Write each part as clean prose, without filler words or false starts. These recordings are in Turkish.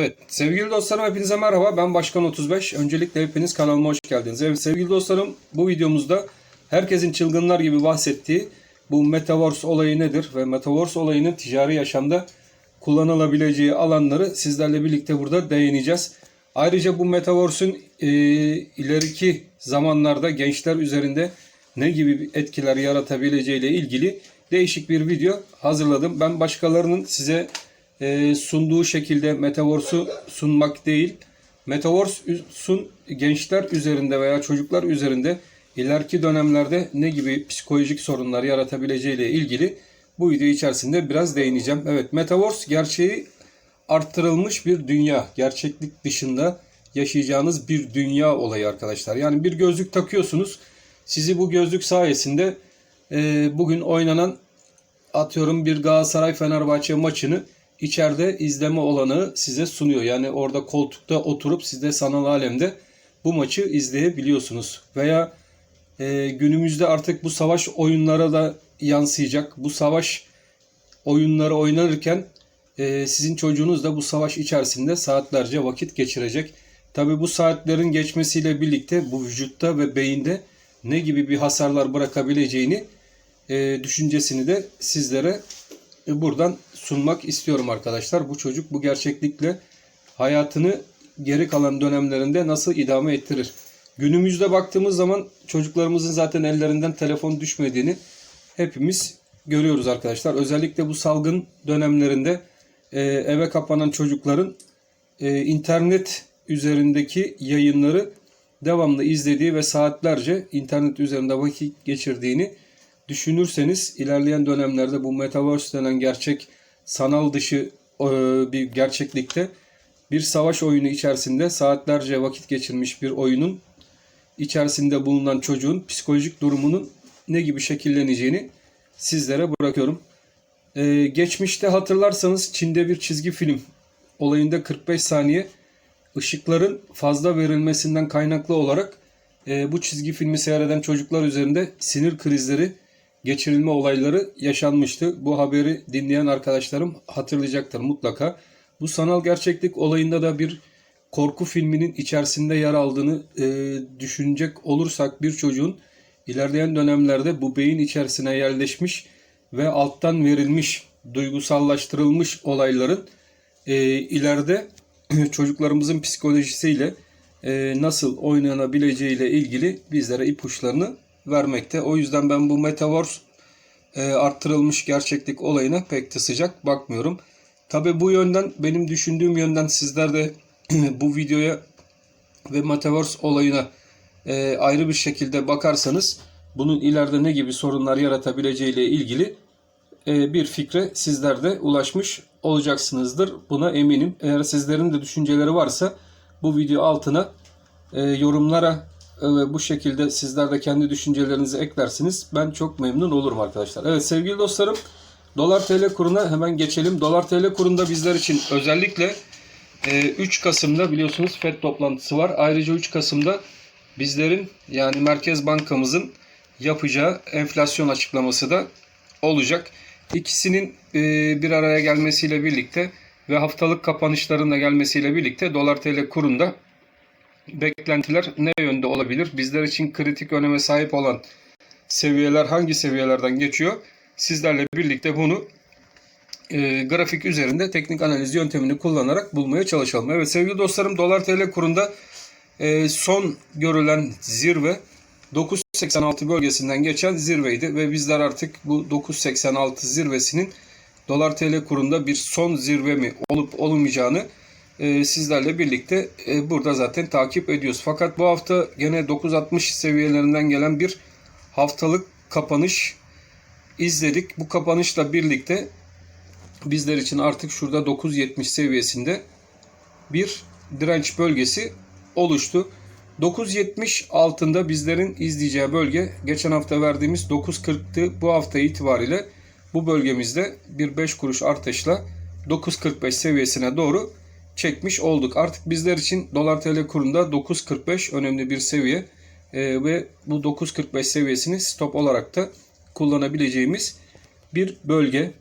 Evet, sevgili dostlarım hepinize merhaba. Ben Başkan 35. Öncelikle hepiniz kanalıma hoş geldiniz. Evet sevgili dostlarım, bu videomuzda herkesin çılgınlar gibi bahsettiği bu Metaverse olayı nedir ve Metaverse olayının ticari yaşamda kullanılabileceği alanları sizlerle birlikte burada değineceğiz. Ayrıca bu Metaverse'ün ileriki zamanlarda gençler üzerinde ne gibi etkiler yaratabileceği ile ilgili değişik bir video hazırladım. Ben başkalarının size sunduğu şekilde Metaverse'u sunmak değil, Metaverse'un gençler üzerinde veya çocuklar üzerinde ileriki dönemlerde ne gibi psikolojik sorunlar yaratabileceği ile ilgili bu video içerisinde biraz değineceğim. Evet, Metaverse gerçeği arttırılmış bir dünya. Gerçeklik dışında yaşayacağınız bir dünya olayı arkadaşlar. Yani bir gözlük takıyorsunuz. Sizi bu gözlük sayesinde bugün oynanan atıyorum bir Galatasaray Fenerbahçe maçını içeride izleme olanağı size sunuyor. Yani orada koltukta oturup siz de sanal alemde bu maçı izleyebiliyorsunuz. Veya günümüzde artık bu savaş oyunlara da yansıyacak. Bu savaş oyunları oynanırken sizin çocuğunuz da bu savaş içerisinde saatlerce vakit geçirecek. Tabi bu saatlerin geçmesiyle birlikte bu vücutta ve beyinde ne gibi bir hasarlar bırakabileceğini düşüncesini de sizlere buradan sunmak istiyorum arkadaşlar. Bu çocuk bu gerçeklikle hayatını geri kalan dönemlerinde nasıl idame ettirir? Günümüzde baktığımız zaman çocuklarımızın zaten ellerinden telefon düşmediğini hepimiz görüyoruz arkadaşlar. Özellikle bu salgın dönemlerinde eve kapanan çocukların internet üzerindeki yayınları devamlı izlediği ve saatlerce internet üzerinde vakit geçirdiğini düşünürseniz ilerleyen dönemlerde bu Metaverse denen gerçek sanal dışı bir gerçeklikte bir savaş oyunu içerisinde saatlerce vakit geçirmiş bir oyunun içerisinde bulunan çocuğun psikolojik durumunun ne gibi şekilleneceğini sizlere bırakıyorum. Geçmişte hatırlarsanız Çin'de bir çizgi film olayında 45 saniye ışıkların fazla verilmesinden kaynaklı olarak bu çizgi filmi seyreden çocuklar üzerinde sinir krizleri geçirilme olayları yaşanmıştı. Bu haberi dinleyen arkadaşlarım hatırlayacaktır mutlaka. Bu sanal gerçeklik olayında da bir korku filminin içerisinde yer aldığını düşünecek olursak bir çocuğun ilerleyen dönemlerde bu beyin içerisine yerleşmiş ve alttan verilmiş, duygusallaştırılmış olayların ileride çocuklarımızın psikolojisiyle nasıl oynanabileceğiyle ilgili bizlere ipuçlarını vermekte. O yüzden ben bu Metaverse arttırılmış gerçeklik olayına pek de sıcak bakmıyorum. Tabi bu yönden benim düşündüğüm yönden sizler de bu videoya ve Metaverse olayına ayrı bir şekilde bakarsanız bunun ileride ne gibi sorunlar yaratabileceğiyle ilgili bir fikre sizler de ulaşmış olacaksınızdır. Buna eminim. Eğer sizlerin de düşünceleri varsa bu video altına yorumlara bu şekilde sizler de kendi düşüncelerinizi eklersiniz. Ben çok memnun olurum arkadaşlar. Evet sevgili dostlarım, Dolar TL kuruna hemen geçelim. Dolar TL kurunda bizler için özellikle 3 Kasım'da biliyorsunuz FED toplantısı var. Ayrıca 3 Kasım'da bizlerin yani Merkez Bankamızın yapacağı enflasyon açıklaması da olacak. İkisinin bir araya gelmesiyle birlikte ve haftalık kapanışların da gelmesiyle birlikte Dolar TL kurunda beklentiler ne yönde olabilir? Bizler için kritik öneme sahip olan seviyeler hangi seviyelerden geçiyor? Sizlerle birlikte bunu grafik üzerinde teknik analiz yöntemini kullanarak bulmaya çalışalım. Evet sevgili dostlarım, Dolar TL kurunda son görülen zirve 9.86 bölgesinden geçen zirveydi ve bizler artık bu 9.86 zirvesinin Dolar TL kurunda bir son zirve mi olup olmayacağını sizlerle birlikte burada zaten takip ediyoruz. Fakat bu hafta gene 9.60 seviyelerinden gelen bir haftalık kapanış izledik. Bu kapanışla birlikte bizler için artık şurada 9.70 seviyesinde bir direnç bölgesi oluştu. 9.70 altında bizlerin izleyeceği bölge geçen hafta verdiğimiz 9.40'tı. Bu hafta itibariyle bu bölgemizde bir 5 kuruş artışla 9.45 seviyesine doğru çekmiş olduk. Artık bizler için Dolar TL kurunda 9.45 önemli bir seviye ve bu 9.45 seviyesini stop olarak da kullanabileceğimiz bir bölge.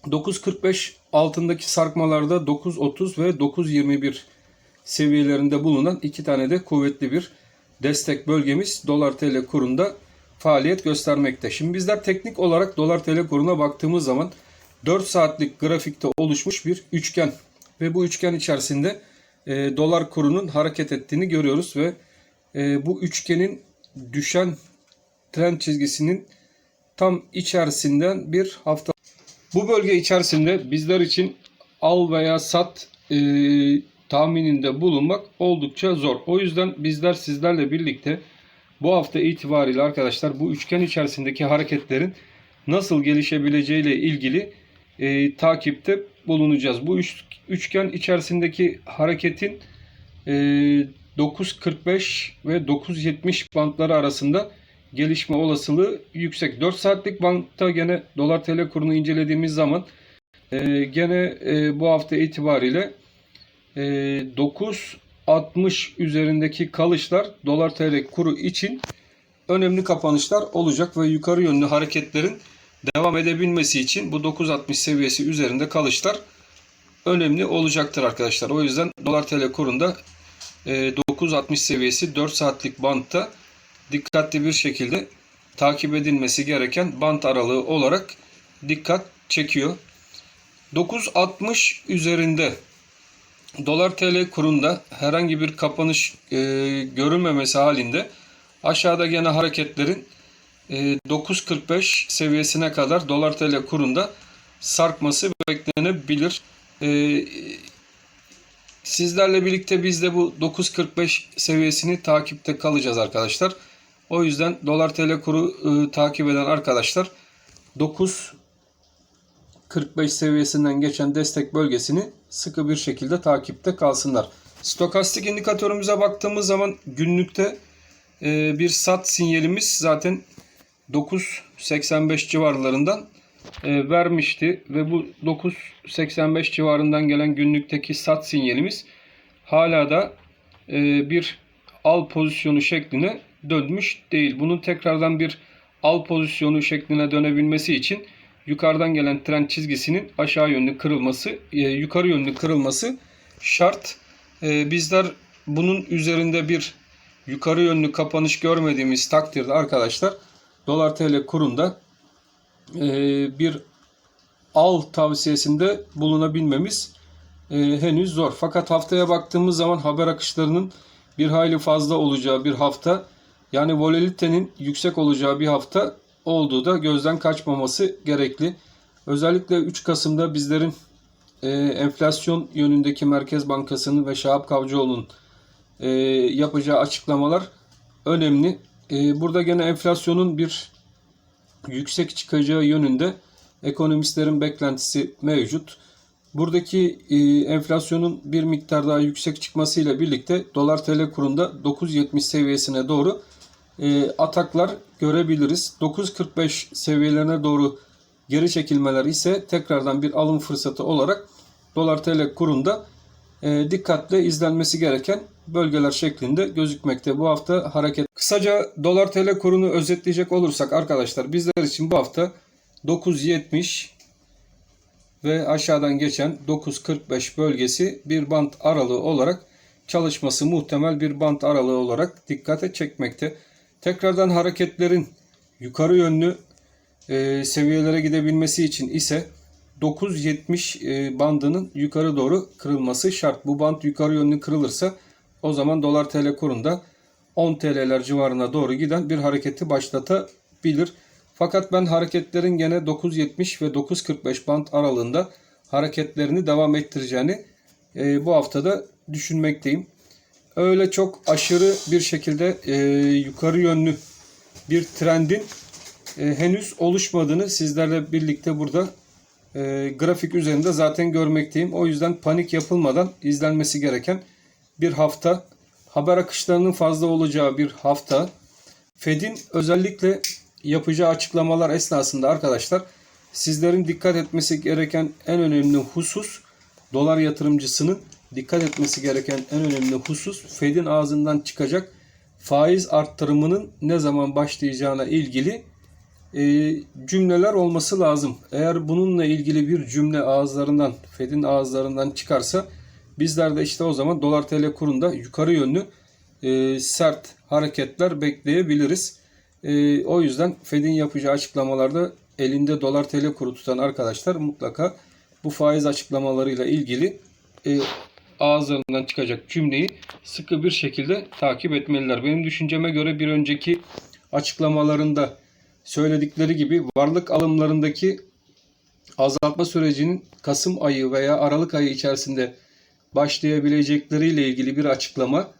9.45 altındaki sarkmalarda 9.30 ve 9.21 seviyelerinde bulunan iki tane de kuvvetli bir destek bölgemiz dolar TL kurunda faaliyet göstermekte. Şimdi bizler teknik olarak dolar TL kuruna baktığımız zaman 4 saatlik grafikte oluşmuş bir üçgen ve bu üçgen içerisinde dolar kurunun hareket ettiğini görüyoruz ve bu üçgenin düşen trend çizgisinin tam içerisinden bir hafta. Bu bölge içerisinde bizler için al veya sat tahmininde bulunmak oldukça zor. O yüzden bizler sizlerle birlikte bu hafta itibariyle arkadaşlar bu üçgen içerisindeki hareketlerin nasıl gelişebileceği ile ilgili takipte bulunacağız. Bu üçgen içerisindeki hareketin 9.45 ve 9.70 bantları arasında gelişme olasılığı yüksek. 4 saatlik bantta gene dolar TL kurunu incelediğimiz zaman gene bu hafta itibariyle 9.60 üzerindeki kalışlar dolar TL kuru için önemli kapanışlar olacak ve yukarı yönlü hareketlerin devam edebilmesi için bu 9.60 seviyesi üzerinde kalışlar önemli olacaktır arkadaşlar. O yüzden dolar TL kurunda 9.60 seviyesi 4 saatlik bantta dikkatli bir şekilde takip edilmesi gereken bant aralığı olarak dikkat çekiyor. 9.60 üzerinde dolar TL kurunda herhangi bir kapanış görülmemesi halinde aşağıda gene hareketlerin 9.45 seviyesine kadar dolar TL kurunda sarkması beklenebilir. Sizlerle birlikte biz de bu 9.45 seviyesini takipte kalacağız arkadaşlar. O yüzden dolar TL kuru takip eden arkadaşlar 9.45 seviyesinden geçen destek bölgesini sıkı bir şekilde takipte kalsınlar. Stokastik indikatörümüze baktığımız zaman günlükte bir sat sinyalimiz zaten 9.85 civarlarından vermişti ve bu 9.85 civarından gelen günlükteki sat sinyalimiz hala da bir al pozisyonu şekline dönmüş değil. Bunun tekrardan bir al pozisyonu şekline dönebilmesi için yukarıdan gelen trend çizgisinin aşağı yönlü kırılması, yukarı yönlü kırılması şart. Bizler bunun üzerinde bir yukarı yönlü kapanış görmediğimiz takdirde arkadaşlar dolar TL kurunda bir al tavsiyesinde bulunabilmemiz henüz zor. Fakat haftaya baktığımız zaman haber akışlarının bir hayli fazla olacağı bir hafta, yani volatilitenin yüksek olacağı bir hafta olduğu da gözden kaçmaması gerekli. Özellikle 3 Kasım'da bizlerin enflasyon yönündeki Merkez Bankası'nın ve Şahap Kavcıoğlu'nun yapacağı açıklamalar önemli. Burada gene enflasyonun bir yüksek çıkacağı yönünde ekonomistlerin beklentisi mevcut. Buradaki enflasyonun bir miktar daha yüksek çıkmasıyla birlikte dolar TL kurunda 9.70 seviyesine doğru ataklar görebiliriz. 9.45 seviyelerine doğru geri çekilmeler ise tekrardan bir alım fırsatı olarak dolar TL kurunda dikkatle izlenmesi gereken bölgeler şeklinde gözükmekte. Bu hafta hareket. Kısaca dolar TL kurunu özetleyecek olursak arkadaşlar bizler için bu hafta 9.70 ve aşağıdan geçen 9.45 bölgesi bir bant aralığı olarak çalışması muhtemel bir bant aralığı olarak dikkate çekmekte. Tekrardan hareketlerin yukarı yönlü seviyelere gidebilmesi için ise 9.70 bandının yukarı doğru kırılması şart. Bu band yukarı yönlü kırılırsa o zaman dolar TL kurunda 10 TL'ler civarına doğru giden bir hareketi başlatabilir. Fakat ben hareketlerin gene 9.70 ve 9.45 band aralığında hareketlerini devam ettireceğini bu haftada düşünmekteyim. Öyle çok aşırı bir şekilde yukarı yönlü bir trendin henüz oluşmadığını sizlerle birlikte burada grafik üzerinde zaten görmekteyim. O yüzden panik yapılmadan izlenmesi gereken bir hafta. Haber akışlarının fazla olacağı bir hafta. Fed'in özellikle yapacağı açıklamalar esnasında arkadaşlar sizlerin dikkat etmesi gereken en önemli husus, dolar yatırımcısının dikkat etmesi gereken en önemli husus Fed'in ağzından çıkacak faiz arttırımının ne zaman başlayacağına ilgili cümleler olması lazım. Eğer bununla ilgili bir cümle ağızlarından, Fed'in ağızlarından çıkarsa bizler de işte o zaman dolar TL kurunda yukarı yönlü sert hareketler bekleyebiliriz. O yüzden Fed'in yapacağı açıklamalarda elinde dolar TL kuru tutan arkadaşlar mutlaka bu faiz açıklamalarıyla ilgili ağızlarından çıkacak cümleyi sıkı bir şekilde takip etmeliler. Benim düşünceme göre bir önceki açıklamalarında söyledikleri gibi varlık alımlarındaki azaltma sürecinin Kasım ayı veya Aralık ayı içerisinde başlayabilecekleriyle ilgili bir açıklama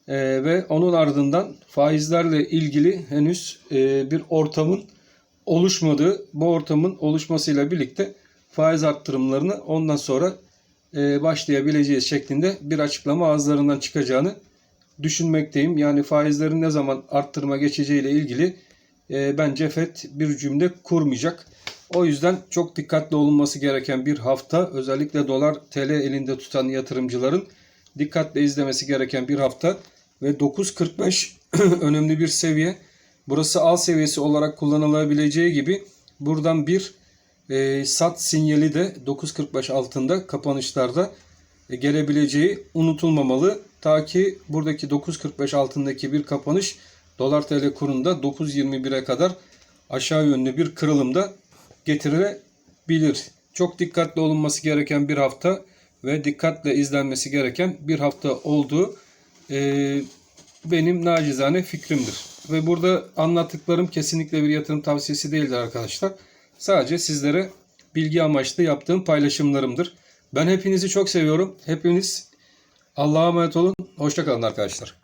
ve onun ardından faizlerle ilgili henüz bir ortamın oluşmadığı, bu ortamın oluşmasıyla birlikte faiz arttırımlarını ondan sonra başlayabileceğiz şeklinde bir açıklama ağızlarından çıkacağını düşünmekteyim. Yani faizlerin ne zaman arttırma geçeceğiyle ilgili bence FED bir cümle kurmayacak. O yüzden çok dikkatli olunması gereken bir hafta, özellikle dolar TL elinde tutan yatırımcıların dikkatle izlemesi gereken bir hafta ve 9.45 önemli bir seviye. Burası al seviyesi olarak kullanılabileceği gibi buradan bir sat sinyali de 9.45 altında kapanışlarda gelebileceği unutulmamalı. Ta ki buradaki 9.45 altındaki bir kapanış dolar TL kurunda 9.21'e kadar aşağı yönlü bir kırılımda getirebilir. Çok dikkatli olunması gereken bir hafta ve dikkatle izlenmesi gereken bir hafta olduğu benim nacizane fikrimdir. Ve burada anlattıklarım kesinlikle bir yatırım tavsiyesi değildir arkadaşlar. Sadece sizlere bilgi amaçlı yaptığım paylaşımlarımdır. Ben hepinizi çok seviyorum. Hepiniz Allah'a emanet olun. Hoşça kalın arkadaşlar.